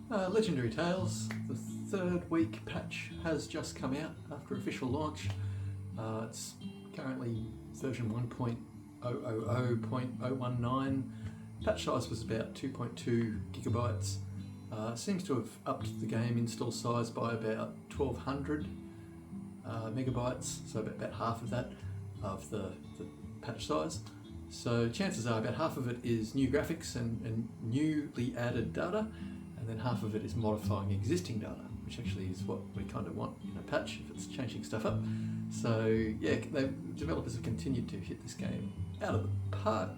Legendary Tales, the third week patch has just come out after official launch. It's currently version 1.000.019. Patch size was about 2.2 gigabytes. Seems to have upped the game install size by about 1200 megabytes, so about half of that of the patch size. So chances are about half of it is new graphics and newly added data, and then half of it is modifying existing data, which actually is what we kind of want in a patch if it's changing stuff up. So yeah, developers have continued to hit this game out of the park,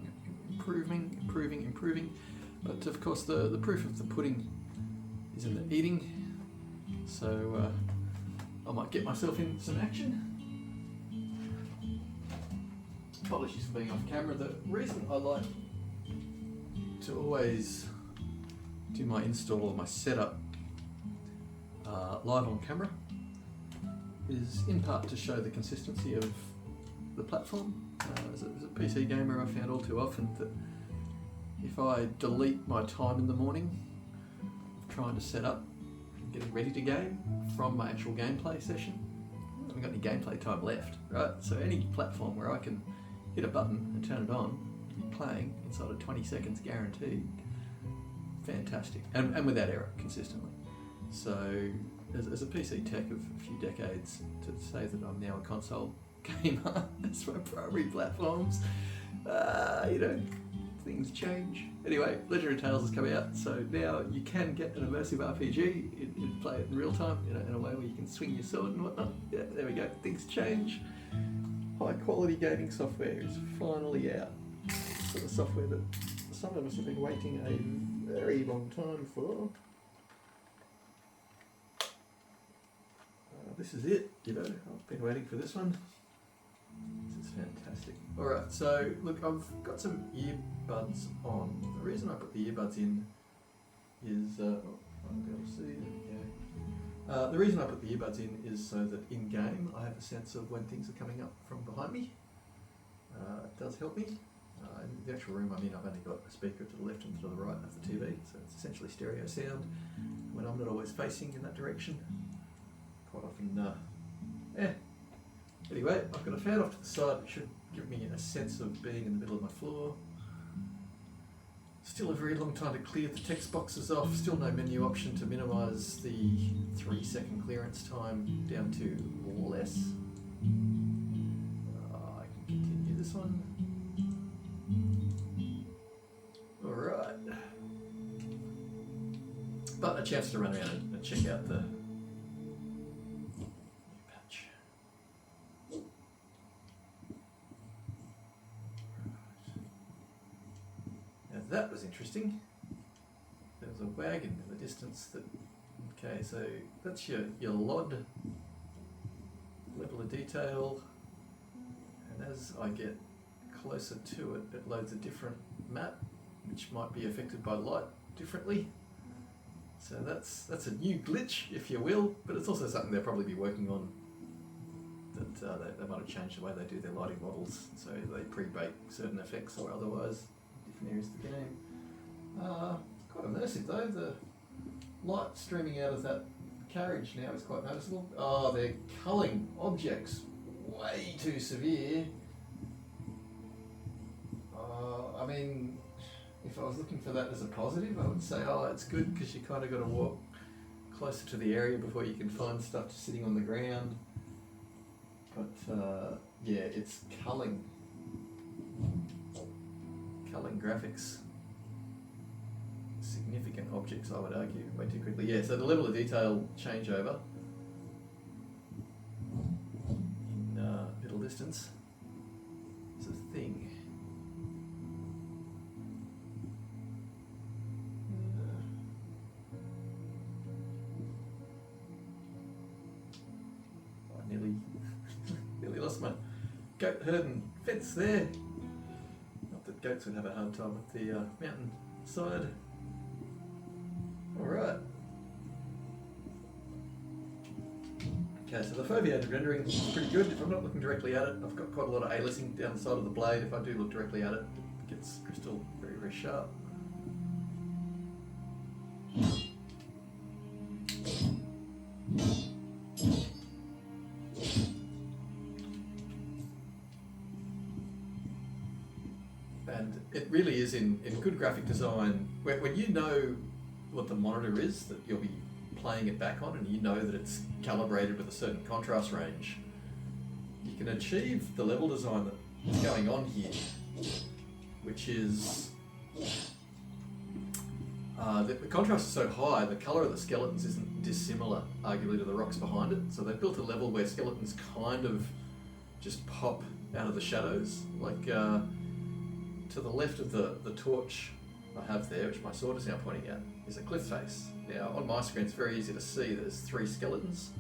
improving. But of course the proof of the pudding is in the eating. So I might get myself in some action. Apologies for being off camera. The reason I like to always do my install or my setup live on camera is in part to show the consistency of the platform. As a PC gamer, I found all too often that if I delete my time in the morning of trying to set up and getting ready to game from my actual gameplay session, I haven't got any gameplay time left, right? So any platform where I can hit a button and turn it on, be playing inside of 20 seconds guaranteed, fantastic, and without error, consistently. So as a PC tech of a few decades, to say that I'm now a console gamer as my primary platforms, things change. Anyway, Legendary Tales has come out, so now you can get an immersive RPG and play it in real time, in a way where you can swing your sword and whatnot. Yeah, there we go, things change. High quality gaming software is finally out. So the software that some of us have been waiting a very long time for. This is it, I've been waiting for this one. This is fantastic. Alright, so look, I've got some earbuds on. The reason I put the earbuds in is, I'll be able to see it, yeah. The reason I put the earbuds in is so that in game I have a sense of when things are coming up from behind me. It does help me. In the actual room I'm in, I've only got a speaker to the left and to the right of the TV, so it's essentially stereo sound when I'm not always facing in that direction. Quite often, Anyway, I've got a fan off to the side, which should give me a sense of being in the middle of my floor. Still a very long time to clear the text boxes off, still no menu option to minimise the 3-second clearance time down to less. I can continue this one. Alright. But a chance to run around and check out the patch. Now that was interesting. There was a wagon in the distance that... Okay, so that's your LOD, level of detail, and as I get closer to it, it loads a different map, which might be affected by light differently. So that's a new glitch, if you will, but it's also something they'll probably be working on, that they might have changed the way they do their lighting models, so they pre-bake certain effects or otherwise in different areas of the game. Quite immersive though, the light streaming out of that carriage now is quite noticeable. Oh, they're culling objects way too severe. I mean, if I was looking for that as a positive, I would say, oh, it's good because you kind of got to walk closer to the area before you can find stuff just sitting on the ground. But yeah, it's culling graphics. Significant objects, I would argue, way too quickly. Yeah, so the level of detail changeover in middle distance is a thing. I nearly lost my goat herding fence there. Not that goats would have a hard time with the mountain side. Alright. Okay, so the foveated rendering is pretty good. If I'm not looking directly at it, I've got quite a lot of aliasing down the side of the blade. If I do look directly at it, it gets crystal very, very sharp. And it really is in good graphic design, when you know what the monitor is that you'll be playing it back on, and you know that it's calibrated with a certain contrast range, you can achieve the level design that's going on here, which is the contrast is so high, the colour of the skeletons isn't dissimilar, arguably, to the rocks behind it. So they've built a level where skeletons kind of just pop out of the shadows. Like to the left of the torch I have there, which my sword is now pointing at, is a cliff face. Now on my screen it's very easy to see there's 3 skeletons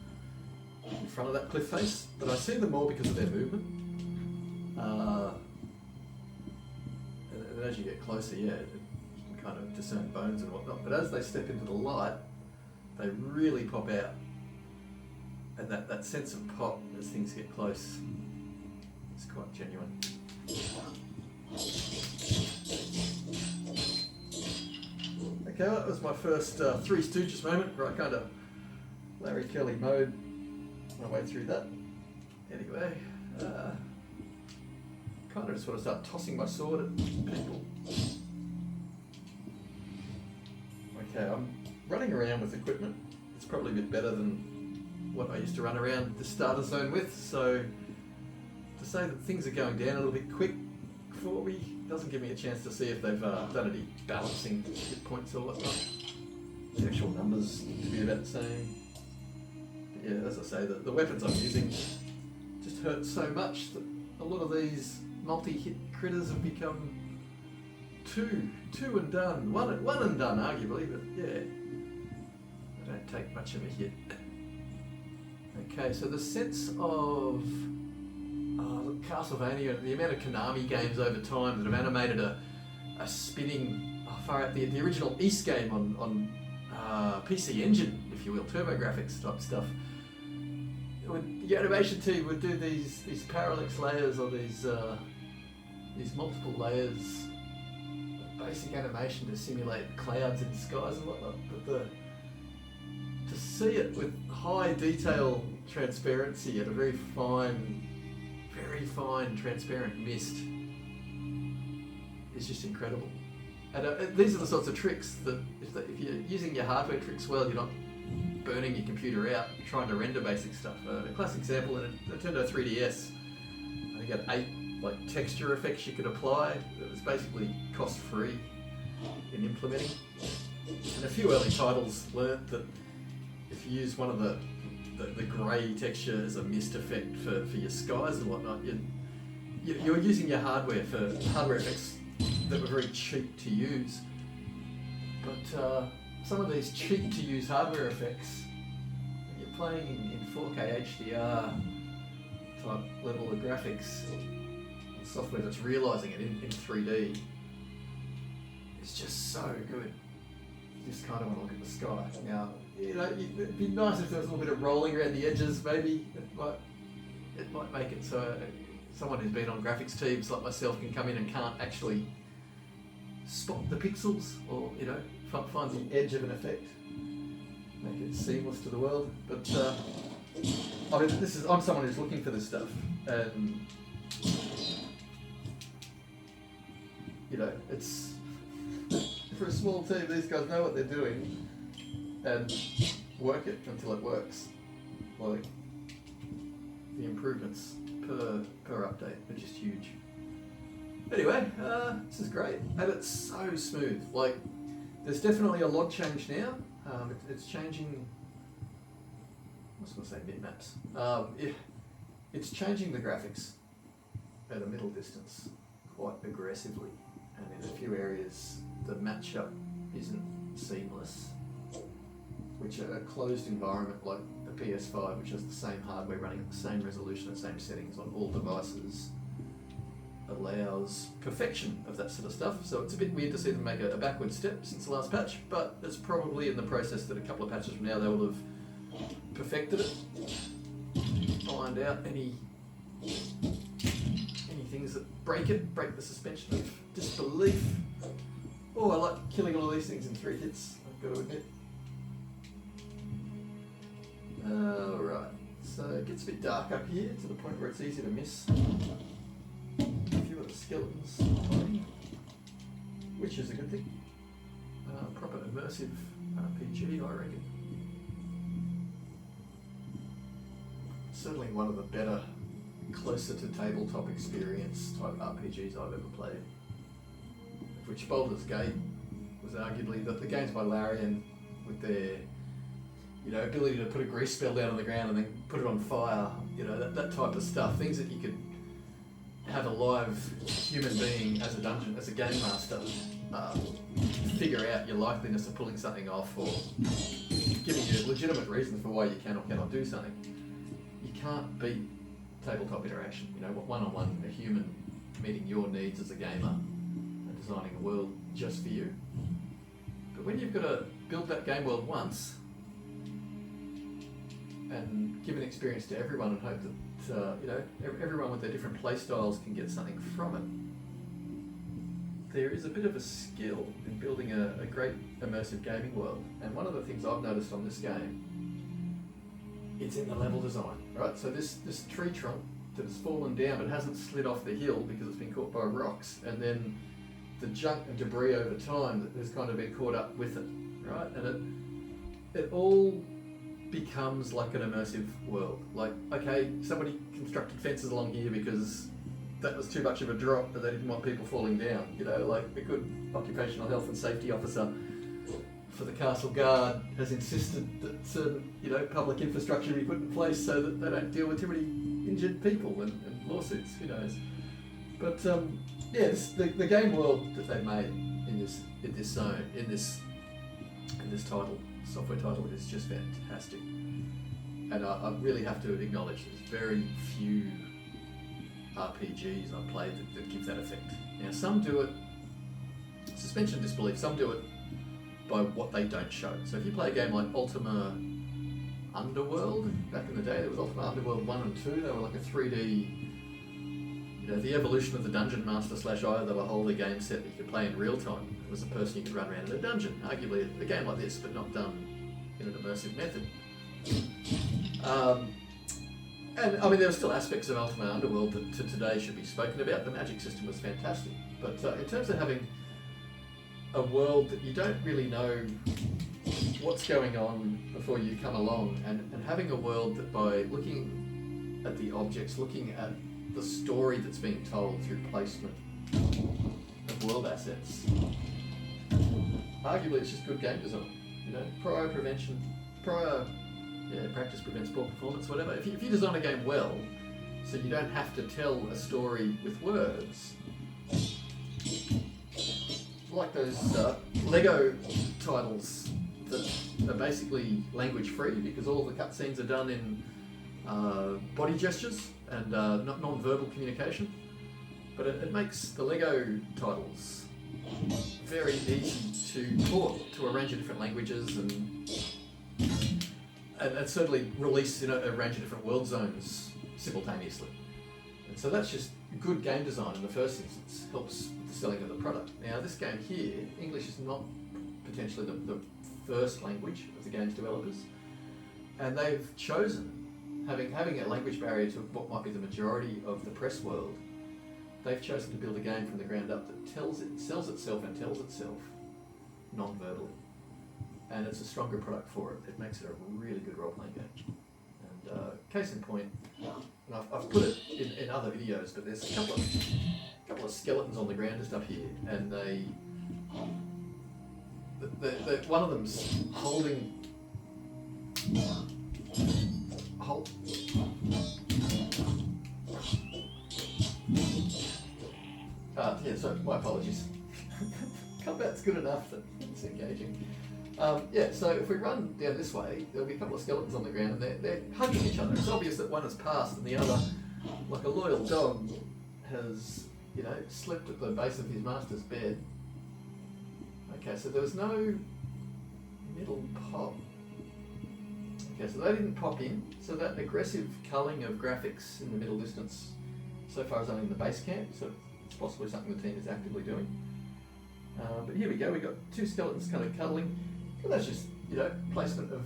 in front of that cliff face, but I see them more because of their movement. And as you get closer, yeah, you can kind of discern bones and whatnot, but as they step into the light, they really pop out. And that sense of pop as things get close is quite genuine. Okay, well, that was my first Three Stooges moment, where I kind of Larry Kelly mode my way through that. Anyway, kind of just want to start tossing my sword at people. Okay, I'm running around with equipment. It's probably a bit better than what I used to run around the starter zone with, so to say that things are going down a little bit quick for me doesn't give me a chance to see if they've done any balancing hit points or whatnot. The actual numbers seem to be about the same. But yeah, as I say, the weapons I'm using just hurt so much that a lot of these multi-hit critters have become two and done, one and done arguably, but yeah, they don't take much of a hit. Okay, so the sense of Castlevania, the amount of Konami games over time that have animated a spinning, far out the original East game on PC Engine, if you will, TurboGrafx type stuff. The animation team would do these parallax layers, or these multiple layers of basic animation to simulate clouds in skies and whatnot. But to see it with high detail transparency at a very fine transparent mist is just incredible. And these are the sorts of tricks that if you're using your hardware tricks well, you're not burning your computer out trying to render basic stuff. A classic example in a Nintendo 3DS, I think it had 8 texture effects you could apply. It was basically cost free in implementing. And a few early titles learnt that if you use one of the grey texture as a mist effect for your skies and whatnot, you're using your hardware for hardware effects that were very cheap to use. But some of these cheap to use hardware effects, when you're playing in 4K HDR type level of graphics, software that's realising it in 3D, it's just so good. You just kind of want to look at the sky. Now, it'd be nice if there was a little bit of rolling around the edges, maybe. It might make it so someone who's been on graphics teams like myself can come in and can't actually spot the pixels, or find the edge of an effect, make it seamless to the world. But I mean, I'm someone who's looking for this stuff, and it's for a small team. These guys know what they're doing and work it until it works. Like, the improvements per update are just huge. Anyway, this is great, and it's so smooth. Like, there's definitely a log change now. It's changing. I was going to say bitmaps. It's changing the graphics at a middle distance quite aggressively, and in a few areas the matchup isn't seamless, which a closed environment like a PS5, which has the same hardware running at the same resolution and same settings on all devices, allows perfection of that sort of stuff. So it's a bit weird to see them make a backward step since the last patch, but it's probably in the process that a couple of patches from now they will have perfected it, find out any things that break the suspension of disbelief. Oh, I like killing all of these things in 3 hits, I've got to admit. Alright, so it gets a bit dark up here to the point where it's easy to miss a few of the skeletons. which is a good thing. Proper immersive RPG, I reckon. Certainly one of the better, closer to tabletop experience type RPGs I've ever played. Which Baldur's Gate was arguably the games by Larian with their, ability to put a grease spell down on the ground and then put it on fire, that type of stuff. Things that you could have a live human being as a game master figure out your likeliness of pulling something off or giving you legitimate reasons for why you can or cannot do something. You can't beat tabletop interaction. One-on-one, a human meeting your needs as a gamer and designing a world just for you. But when you've got to build that game world once and give an experience to everyone and hope that everyone with their different play styles can get something from it, there is a bit of a skill in building a great immersive gaming world. And one of the things I've noticed on this game, it's in the level design, right? So this tree trunk that has fallen down but hasn't slid off the hill because it's been caught by rocks, and then the junk and debris over time that has kind of been caught up with it, right? And it all becomes like an immersive world. Like, okay, somebody constructed fences along here because that was too much of a drop, but they didn't want people falling down. Like a good occupational health and safety officer for the castle guard has insisted that certain, public infrastructure be put in place so that they don't deal with too many injured people and lawsuits. Who knows? But the game world that they made in this software title is just fantastic. And I really have to acknowledge there's very few RPGs I've played that give that effect. Now some do it, suspension of disbelief, some do it by what they don't show. So if you play a game like Ultima Underworld, back in the day there was Ultima Underworld 1 and 2, they were like a 3D, the evolution of the Dungeon Master /IO, they were a whole other game set that you could play in real time. It was a person you could run around in a dungeon, arguably a game like this, but not done in an immersive method. And I mean, there are still aspects of Ultima Underworld that to today should be spoken about. The magic system was fantastic, but in terms of having a world that you don't really know what's going on before you come along, and having a world that by looking at the objects, looking at the story that's being told through placement of world assets, arguably it's just good game design. Practice prevents poor performance, whatever. If you design a game well, so you don't have to tell a story with words, like those Lego titles that are basically language free because all the cutscenes are done in body gestures and not non-verbal communication, but it makes the Lego titles very easy to port to a range of different languages and certainly release a range of different world zones simultaneously. And so that's just good game design in the first instance, helps with the selling of the product. Now this game here, English is not potentially the first language of the game's developers, and they've chosen, having a language barrier to what might be the majority of the press world, they've chosen to build a game from the ground up that sells itself and tells itself non-verbally. And it's a stronger product for it. It makes it a really good role-playing game. And case in point, and I've put it in other videos, but there's a couple of skeletons on the ground just up here, and one of them's holding. So my apologies. Combat's good enough that it's engaging. So if we run down this way, there'll be a couple of skeletons on the ground and they're hugging each other. It's obvious that one has passed and the other, like a loyal dog, has, slept at the base of his master's bed. Okay, so there was no middle pop. Okay, so they didn't pop in. So that aggressive culling of graphics in the middle distance so far is only in the base camp, so it's possibly something the team is actively doing. But here we go, we've got two skeletons kind of cuddling. And that's just, placement of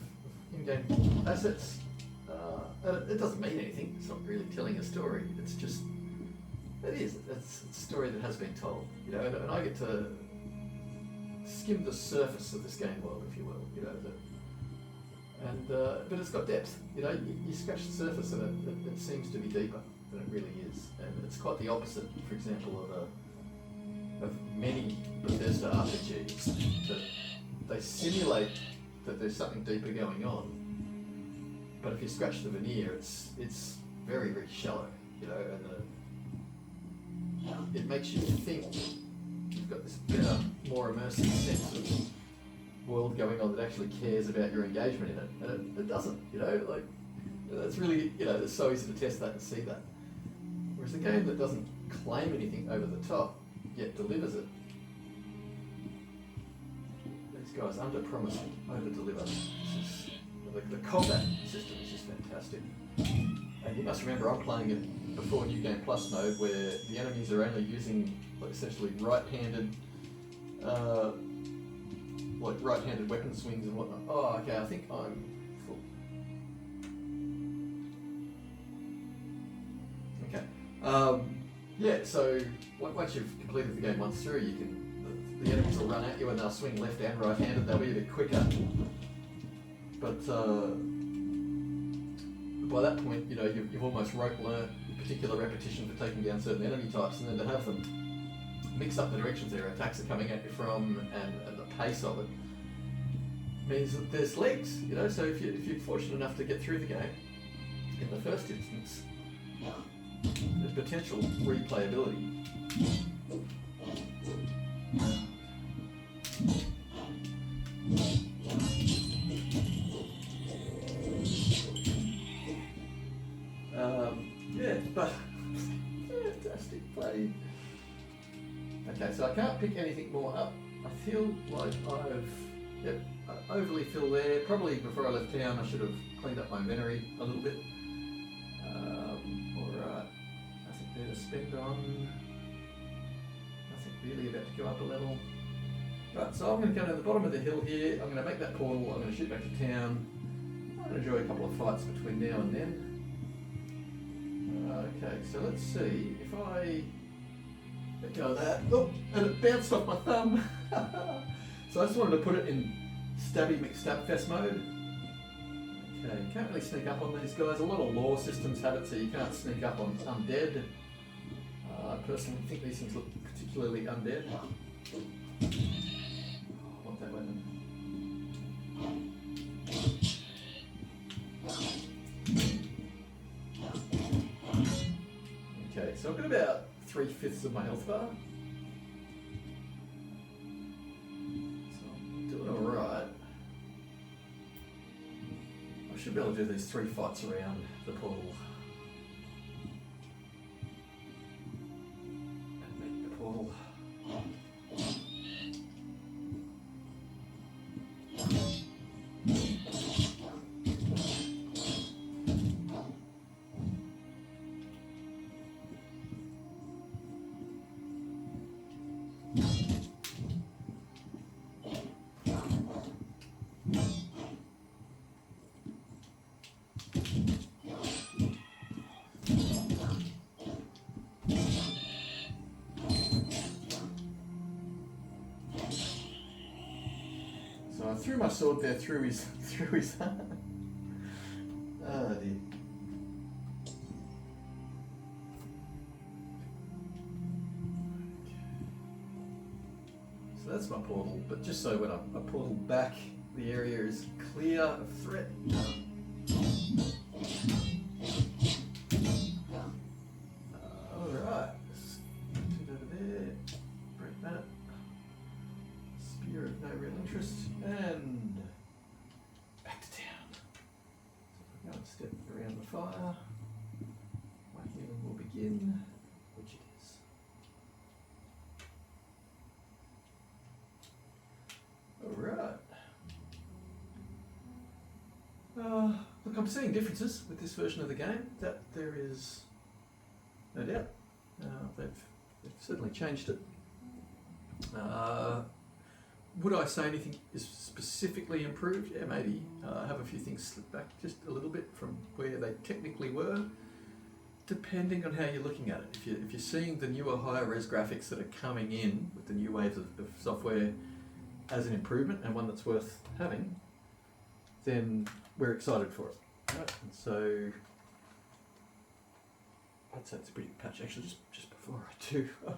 in-game assets. It doesn't mean anything, it's not really telling a story, it's a story that has been told, and I get to skim the surface of this game world, if you will. You know, but it's got depth. You know, you scratch the surface and it seems to be deeper than it really is, and it's quite the opposite, for example, of many Bethesda RPGs, that they simulate that there's something deeper going on, but if you scratch the veneer, it's very, very shallow, you know, and it makes you think you've got this better, more immersive sense of world going on that actually cares about your engagement in it, and it doesn't, you know, like, it's really, you know, it's so easy to test that and see that. Whereas a game that doesn't claim anything over the top, yet delivers it, these guys under-promise and over-deliver. The combat system is just fantastic. And you must remember, I'm playing it before New Game Plus mode, where the enemies are only using, like, essentially right-handed weapon swings and whatnot. Oh, okay, I think I'm full. Okay. Yeah, so once you've completed the game once through, you can, the enemies will run at you and they'll swing left and right-handed. They'll be a bit quicker. But by that point, you know, you've almost learnt a particular repetition for taking down certain enemy types, and then to have them mix up the directions their attacks are coming at you from and the pace of it means that there's legs, you know. So if you're fortunate enough to get through the game in the first instance, there's potential replayability. Yeah, but fantastic play. Okay, so I can't pick anything more up. I feel like I overly fill there. Probably before I left town, I should have cleaned up my inventory a little bit. Alright, nothing there to spend on. Nothing really about to go up a level. Right, so I'm going to go to the bottom of the hill here. I'm going to make that portal. I'm going to shoot back to town. I'm going to enjoy a couple of fights between now and then. Okay, so let's see if I let go of that. Oh, and it bounced off my thumb. So I just wanted to put it in Stabby McStabfest mode. Okay, you can't really sneak up on these guys. A lot of lore systems have it so you can't sneak up on undead. I personally think these things look particularly undead. I want that weapon. Okay, so I've got about 3/5 of my health bar. So I'm doing alright. I should be able to do these 3 fights around the portal. And make the portal. So I threw my sword there through his hand. Oh dear. So that's my portal, but just so when I portal back, the area is clear of threat. Alright, put it over there, break that. Spear of no real interest, and back to town. So if I go and step around the fire, my healing will begin, which it is. Alright. Look, I'm seeing differences with this version of the game, that there is no doubt. They've certainly changed it. Would I say anything is specifically improved? Yeah, maybe. I have a few things slipped back just a little bit from where they technically were, depending on how you're looking at it. If you're seeing the newer higher res graphics that are coming in with the new waves of software, as an improvement and one that's worth having, then we're excited for it. Right? And so I'd say it's a pretty good patch. Actually, just before I do, I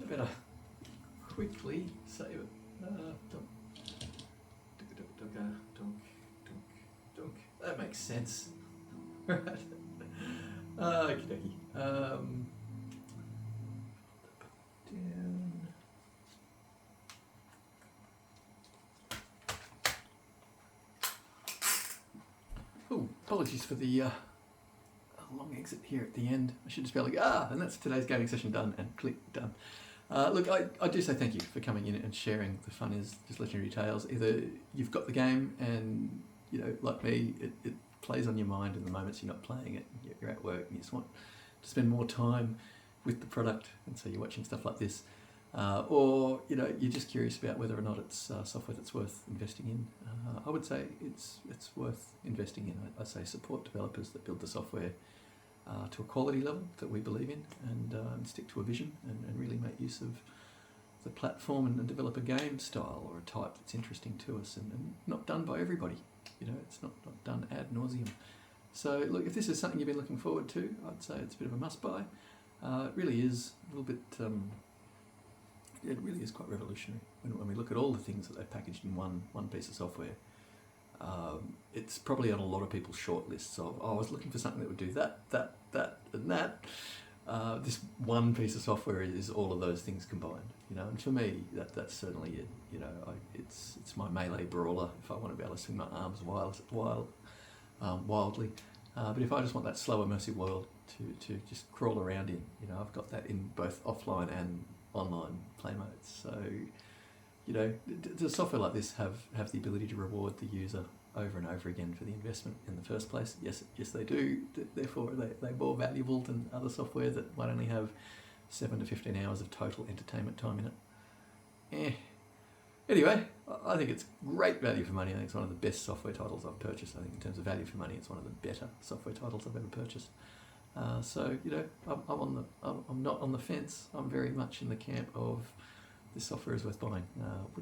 better quickly save it. That makes sense. Right. Okie dokie. Down. Oh, apologies for the long exit here at the end. I should just be like, and that's today's gaming session done, and click done. Look, I do say thank you for coming in and sharing. The fun is just Legendary Tales. Either you've got the game and, you know, like me, it plays on your mind in the moments you're not playing it. You're at work and you just want to spend more time with the product, and so you're watching stuff like this. Or, you know, you're just curious about whether or not it's software that's worth investing in. I would say it's worth investing in. I say support developers that build the software to a quality level that we believe in, and stick to a vision, and really make use of the platform and develop a game style or a type that's interesting to us, and not done by everybody. You know, it's not done ad nauseum. So look, if this is something you've been looking forward to, I'd say it's a bit of a must-buy. It really is a little bit... it really is quite revolutionary when we look at all the things that they've packaged in one piece of software. It's probably on a lot of people's short lists of, I was looking for something that would do that, and that. This one piece of software is all of those things combined, you know. And for me, that's certainly it. You know, it's my melee brawler if I want to be able to swing my arms wildly. But if I just want that slow, immersive world to just crawl around in, you know, I've got that in both offline and online play modes. So, you know, does software like this have the ability to reward the user over and over again for the investment in the first place? Yes, they do. Therefore, they're more valuable than other software that might only have 7 to 15 hours of total entertainment time in it. Anyway, I think it's great value for money. I think it's one of the best software titles I've purchased. I think in terms of value for money, it's one of the better software titles I've ever purchased. So, you know, I'm not on the fence. I'm very much in the camp of this software is worth buying.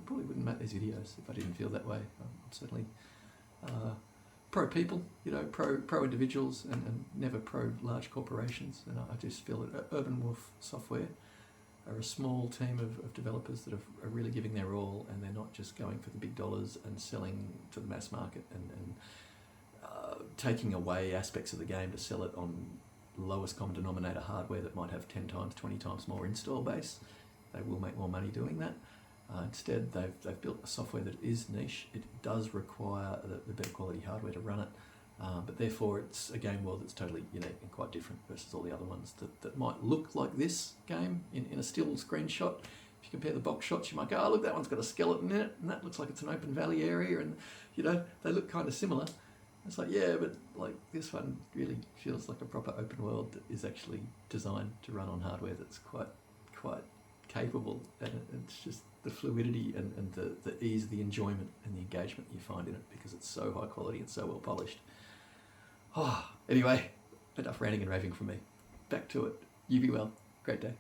Probably wouldn't make these videos if I didn't feel that way. I'm certainly pro people, you know, pro individuals, and never pro large corporations. And I just feel that Urbanwolf Software are a small team of developers that are really giving their all, and they're not just going for the big dollars and selling to the mass market and taking away aspects of the game to sell it on lowest common denominator hardware that might have 10 times, 20 times more install base. They will make more money doing that. Instead, they've built a software that is niche. It does require the better quality hardware to run it, but therefore it's a game world that's totally unique and quite different versus all the other ones that might look like this game in a still screenshot. If you compare the box shots, you might go, oh look, that one's got a skeleton in it, and that looks like it's an open valley area, and you know, they look kind of similar. It's like, yeah, but like this one really feels like a proper open world that is actually designed to run on hardware that's quite capable, and it's just the fluidity and the ease, the enjoyment and the engagement you find in it because it's so high quality and so well polished. Anyway, enough ranting and raving from me. Back to it. You be well. Great day.